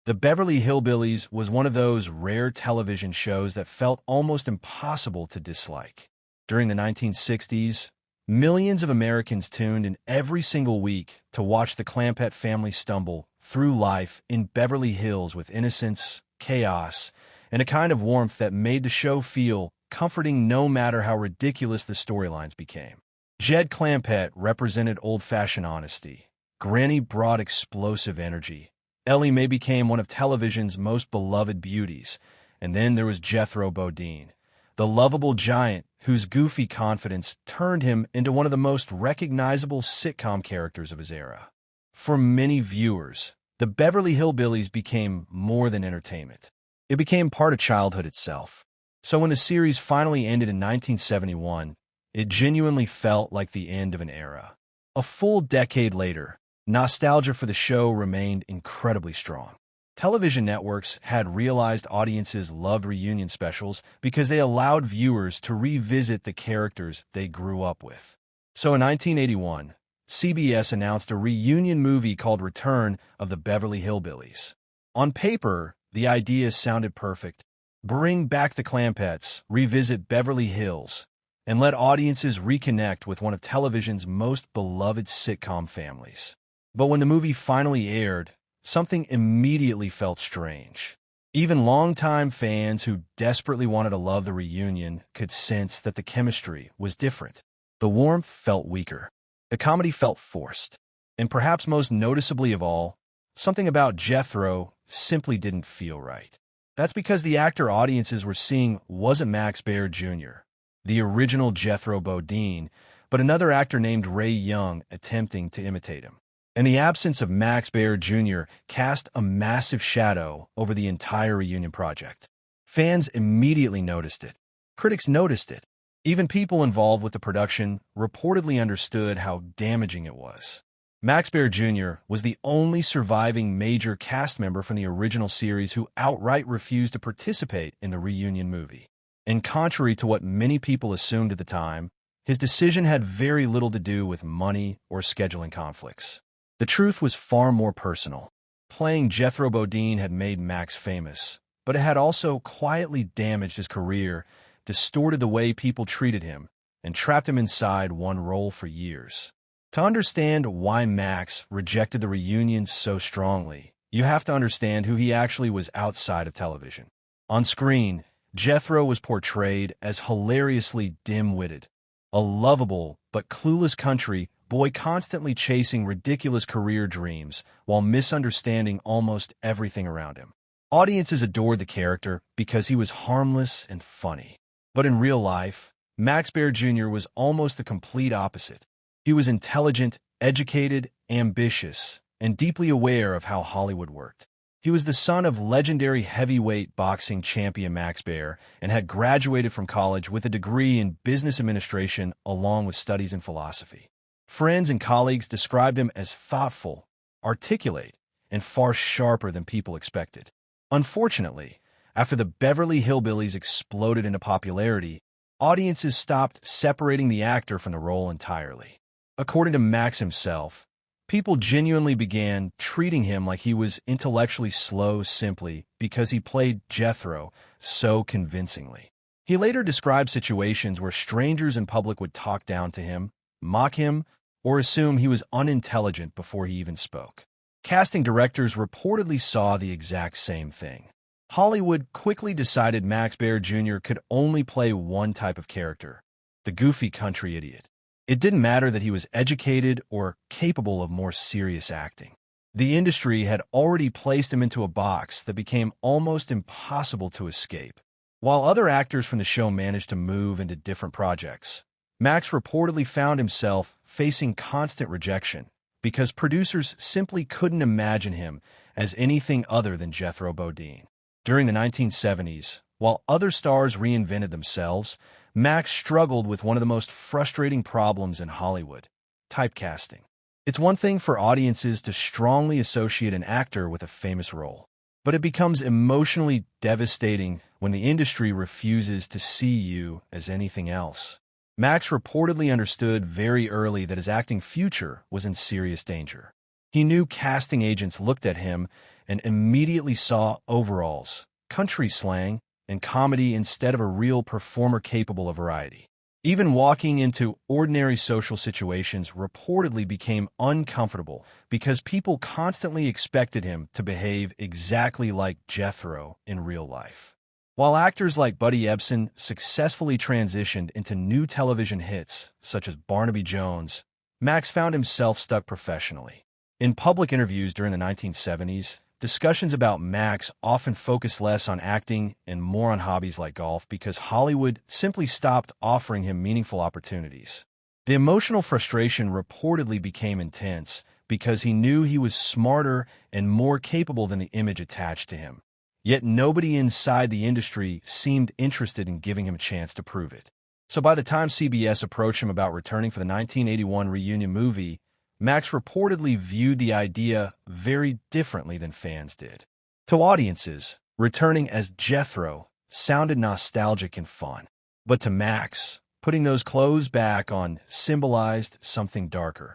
The Beverly Hillbillies was one of those rare television shows that felt almost impossible to dislike. During the 1960s, millions of Americans tuned in every single week to watch the Clampett family stumble through life in Beverly Hills with innocence, chaos, and a kind of warmth that made the show feel comforting no matter how ridiculous the storylines became. Jed Clampett represented old-fashioned honesty. Granny brought explosive energy. Ellie Mae became one of television's most beloved beauties. And then there was Jethro Bodine, the lovable giant whose goofy confidence turned him into one of the most recognizable sitcom characters of his era. For many viewers, the Beverly Hillbillies became more than entertainment. It became part of childhood itself. So when the series finally ended in 1971, it genuinely felt like the end of an era. A full decade later, nostalgia for the show remained incredibly strong. Television networks had realized audiences loved reunion specials because they allowed viewers to revisit the characters they grew up with. So in 1981, CBS announced a reunion movie called Return of the Beverly Hillbillies. On paper, the idea sounded perfect. Bring back the Clampetts, revisit Beverly Hills, and let audiences reconnect with one of television's most beloved sitcom families. But when the movie finally aired, something immediately felt strange. Even longtime fans who desperately wanted to love the reunion could sense that the chemistry was different. The warmth felt weaker. The comedy felt forced. And perhaps most noticeably of all, something about Jethro simply didn't feel right. That's because the actor audiences were seeing wasn't Max Baer Jr., the original Jethro Bodine, but another actor named Ray Young attempting to imitate him. And the absence of Max Baer Jr. cast a massive shadow over the entire reunion project. Fans immediately noticed it. Critics noticed it. Even people involved with the production reportedly understood how damaging it was. Max Baer Jr. was the only surviving major cast member from the original series who outright refused to participate in the reunion movie. And contrary to what many people assumed at the time, his decision had very little to do with money or scheduling conflicts. The truth was far more personal. Playing Jethro Bodine had made Max famous, but it had also quietly damaged his career, distorted the way people treated him, and trapped him inside one role for years. To understand why Max rejected the reunion so strongly, you have to understand who he actually was outside of television. On screen, Jethro was portrayed as hilariously dim-witted, a lovable but clueless country boy constantly chasing ridiculous career dreams while misunderstanding almost everything around him. Audiences adored the character because he was harmless and funny. But in real life, Max Baer Jr. was almost the complete opposite. He was intelligent, educated, ambitious, and deeply aware of how Hollywood worked. He was the son of legendary heavyweight boxing champion Max Baer and had graduated from college with a degree in business administration along with studies in philosophy. Friends and colleagues described him as thoughtful, articulate, and far sharper than people expected. Unfortunately, after the Beverly Hillbillies exploded into popularity, audiences stopped separating the actor from the role entirely. According to Max himself, people genuinely began treating him like he was intellectually slow simply because he played Jethro so convincingly. He later described situations where strangers in public would talk down to him, mock him, or assume he was unintelligent before he even spoke. Casting directors reportedly saw the exact same thing. Hollywood quickly decided Max Baer Jr. could only play one type of character, the goofy country idiot. It didn't matter that he was educated or capable of more serious acting. The industry had already placed him into a box that became almost impossible to escape. While other actors from the show managed to move into different projects, Max reportedly found himself facing constant rejection because producers simply couldn't imagine him as anything other than Jethro Bodine. During the 1970s, while other stars reinvented themselves, Max struggled with one of the most frustrating problems in Hollywood: typecasting. It's one thing for audiences to strongly associate an actor with a famous role, but it becomes emotionally devastating when the industry refuses to see you as anything else. Max reportedly understood very early that his acting future was in serious danger. He knew casting agents looked at him and immediately saw overalls, country slang, and comedy instead of a real performer capable of variety. Even walking into ordinary social situations reportedly became uncomfortable because people constantly expected him to behave exactly like Jethro in real life. While actors like Buddy Ebsen successfully transitioned into new television hits, such as Barnaby Jones, Max found himself stuck professionally. In public interviews during the 1970s, discussions about Max often focused less on acting and more on hobbies like golf because Hollywood simply stopped offering him meaningful opportunities. The emotional frustration reportedly became intense because he knew he was smarter and more capable than the image attached to him. Yet nobody inside the industry seemed interested in giving him a chance to prove it. So by the time CBS approached him about returning for the 1981 reunion movie, Max reportedly viewed the idea very differently than fans did. To audiences, returning as Jethro sounded nostalgic and fun. But to Max, putting those clothes back on symbolized something darker.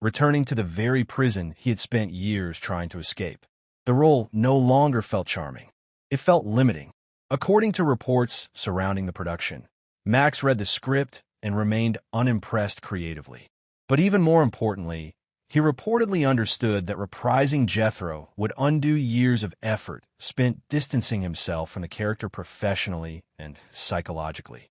Returning to the very prison he had spent years trying to escape. The role no longer felt charming. It felt limiting. According to reports surrounding the production, Max read the script and remained unimpressed creatively. But even more importantly, he reportedly understood that reprising Jethro would undo years of effort spent distancing himself from the character professionally and psychologically.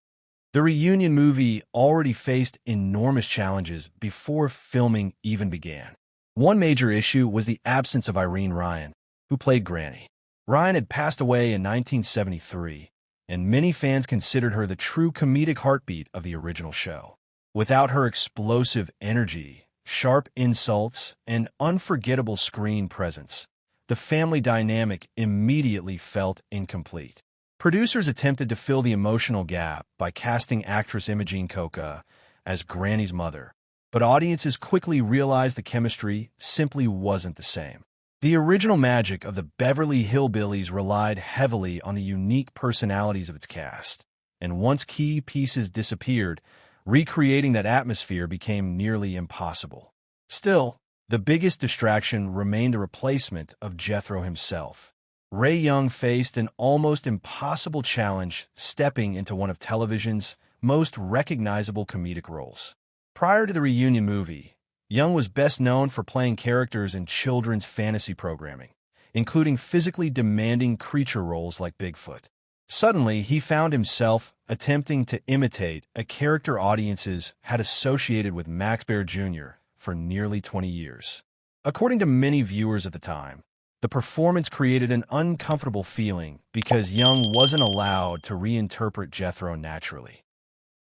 The reunion movie already faced enormous challenges before filming even began. One major issue was the absence of Irene Ryan, who played Granny. Ryan had passed away in 1973, and many fans considered her the true comedic heartbeat of the original show. Without her explosive energy, sharp insults, and unforgettable screen presence, the family dynamic immediately felt incomplete. Producers attempted to fill the emotional gap by casting actress Imogene Coca as Granny's mother, but audiences quickly realized the chemistry simply wasn't the same. The original magic of the Beverly Hillbillies relied heavily on the unique personalities of its cast, and once key pieces disappeared, recreating that atmosphere became nearly impossible. Still, the biggest distraction remained the replacement of Jethro himself. Ray Young faced an almost impossible challenge stepping into one of television's most recognizable comedic roles. Prior to the reunion movie, Young was best known for playing characters in children's fantasy programming, including physically demanding creature roles like Bigfoot. Suddenly, he found himself attempting to imitate a character audiences had associated with Max Baer Jr. for nearly 20 years. According to many viewers at the time, the performance created an uncomfortable feeling because Young wasn't allowed to reinterpret Jethro naturally.